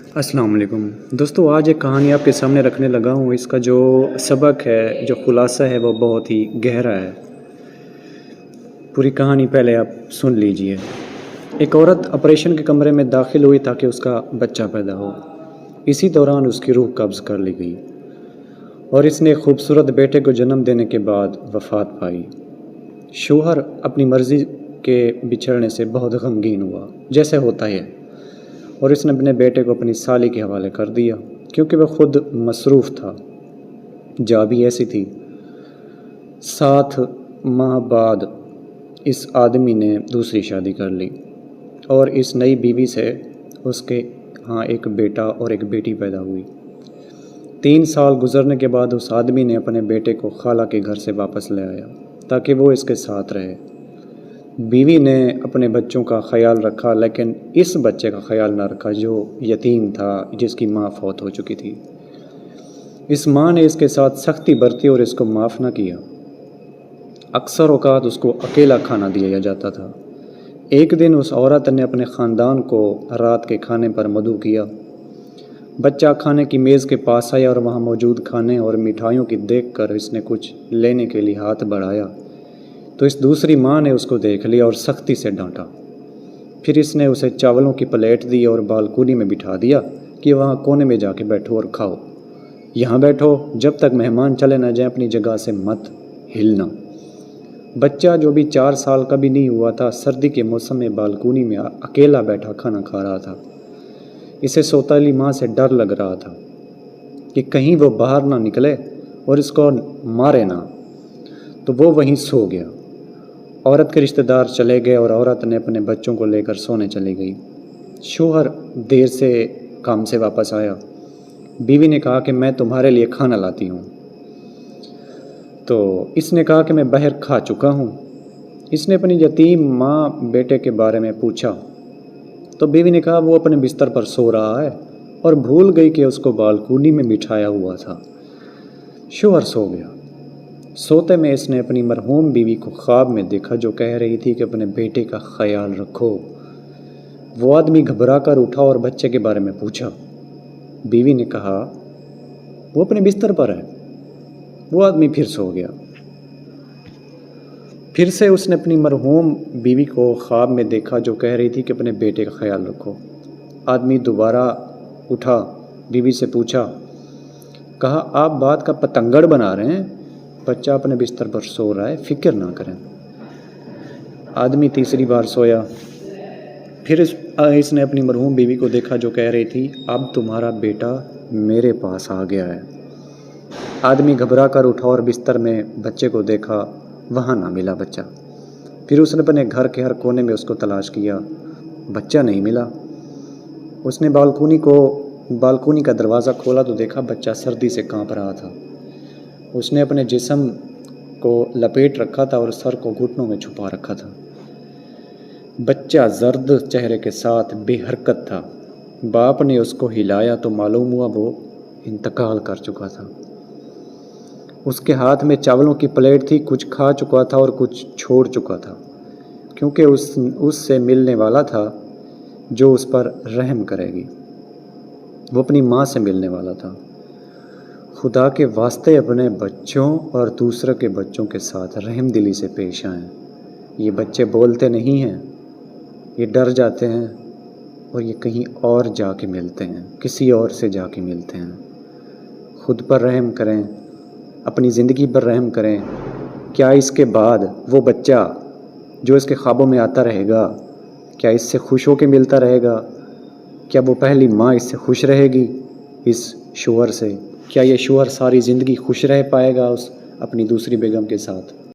السلام علیکم دوستو، آج ایک کہانی آپ کے سامنے رکھنے لگا ہوں۔ اس کا جو سبق ہے، جو خلاصہ ہے، وہ بہت ہی گہرا ہے۔ پوری کہانی پہلے آپ سن لیجئے۔ ایک عورت آپریشن کے کمرے میں داخل ہوئی تاکہ اس کا بچہ پیدا ہو۔ اسی دوران اس کی روح قبض کر لی گئی اور اس نے ایک خوبصورت بیٹے کو جنم دینے کے بعد وفات پائی۔ شوہر اپنی مرضی کے بچھڑنے سے بہت غمگین ہوا، جیسے ہوتا ہے، اور اس نے اپنے بیٹے کو اپنی سالی کے حوالے کر دیا کیونکہ وہ خود مصروف تھا۔ جا بھی ایسی تھی۔ 7 ماہ بعد اس آدمی نے دوسری شادی کر لی اور اس نئی بیوی سے اس کے ہاں ایک بیٹا اور ایک بیٹی پیدا ہوئی۔ 3 سال گزرنے کے بعد اس آدمی نے اپنے بیٹے کو خالہ کے گھر سے واپس لے آیا تاکہ وہ اس کے ساتھ رہے۔ بیوی نے اپنے بچوں کا خیال رکھا، لیکن اس بچے کا خیال نہ رکھا جو یتیم تھا، جس کی ماں فوت ہو چکی تھی۔ اس ماں نے اس کے ساتھ سختی برتی اور اس کو معاف نہ کیا۔ اکثر اوقات اس کو اکیلا کھانا دیا جاتا تھا۔ ایک دن اس عورت نے اپنے خاندان کو رات کے کھانے پر مدعو کیا۔ بچہ کھانے کی میز کے پاس آیا اور وہاں موجود کھانے اور مٹھائیوں کی دیکھ کر اس نے کچھ لینے کے لیے ہاتھ بڑھایا تو اس دوسری ماں نے اس کو دیکھ لیا اور سختی سے ڈانٹا۔ پھر اس نے اسے چاولوں کی پلیٹ دی اور بالکونی میں بٹھا دیا کہ وہاں کونے میں جا کے بیٹھو اور کھاؤ۔ یہاں بیٹھو، جب تک مہمان چلے نہ جائیں اپنی جگہ سے مت ہلنا۔ بچہ جو بھی 4 سال کا بھی نہیں ہوا تھا، سردی کے موسم میں بالکونی میں اکیلا بیٹھا کھانا کھا رہا تھا۔ اسے سوتیلی ماں سے ڈر لگ رہا تھا کہ کہیں وہ باہر نہ نکلے اور اس کو مارے نہ، تو وہ وہیں سو گیا۔ عورت کے رشتہ دار چلے گئے اور عورت نے اپنے بچوں کو لے کر سونے چلی گئی۔ شوہر دیر سے کام سے واپس آیا۔ بیوی نے کہا کہ میں تمہارے لیے کھانا لاتی ہوں، تو اس نے کہا کہ میں باہر کھا چکا ہوں۔ اس نے اپنی یتیم ماں بیٹے کے بارے میں پوچھا تو بیوی نے کہا وہ اپنے بستر پر سو رہا ہے اور بھول گئی کہ اس کو بالکونی میں بٹھایا ہوا تھا۔ شوہر سو گیا۔ سوتے میں اس نے اپنی مرحوم بیوی کو خواب میں دیکھا جو کہہ رہی تھی کہ اپنے بیٹے کا خیال رکھو۔ وہ آدمی گھبرا کر اٹھا اور بچے کے بارے میں پوچھا۔ بیوی نے کہا وہ اپنے بستر پر ہے۔ وہ آدمی پھر سو گیا۔ پھر سے اس نے اپنی مرحوم بیوی کو خواب میں دیکھا جو کہہ رہی تھی کہ اپنے بیٹے کا خیال رکھو۔ آدمی دوبارہ اٹھا، بیوی سے پوچھا، کہا آپ بات کا پتنگڑ بنا رہے ہیں، بچہ اپنے بستر پر سو رہا ہے، فکر نہ کریں۔ آدمی تیسری بار سویا۔ پھر اس نے اپنی مرحوم بیوی کو دیکھا جو کہہ رہی تھی اب تمہارا بیٹا میرے پاس آ گیا ہے۔ آدمی گھبرا کر اٹھا اور بستر میں بچے کو دیکھا، وہاں نہ ملا بچہ۔ پھر اس نے اپنے گھر کے ہر کونے میں اس کو تلاش کیا، بچہ نہیں ملا۔ اس نے بالکونی کا دروازہ کھولا تو دیکھا بچہ سردی سے کانپ رہا تھا۔ اس نے اپنے جسم کو لپیٹ رکھا تھا اور سر کو گھٹنوں میں چھپا رکھا تھا۔ بچہ زرد چہرے کے ساتھ بے حرکت تھا۔ باپ نے اس کو ہلایا تو معلوم ہوا وہ انتقال کر چکا تھا۔ اس کے ہاتھ میں چاولوں کی پلیٹ تھی، کچھ کھا چکا تھا اور کچھ چھوڑ چکا تھا، کیونکہ اس سے ملنے والا تھا جو اس پر رحم کرے گی۔ وہ اپنی ماں سے ملنے والا تھا۔ خدا کے واسطے اپنے بچوں اور دوسروں کے بچوں کے ساتھ رحم دلی سے پیش آئیں۔ یہ بچے بولتے نہیں ہیں، یہ ڈر جاتے ہیں اور یہ کہیں اور جا کے ملتے ہیں، کسی اور سے جا کے ملتے ہیں۔ خود پر رحم کریں، اپنی زندگی پر رحم کریں۔ کیا اس کے بعد وہ بچہ جو اس کے خوابوں میں آتا رہے گا، کیا اس سے خوش ہو کے ملتا رہے گا؟ کیا وہ پہلی ماں اس سے خوش رہے گی، اس شوہر سے؟ کیا یہ شوہر ساری زندگی خوش رہ پائے گا اپنی دوسری بیگم کے ساتھ؟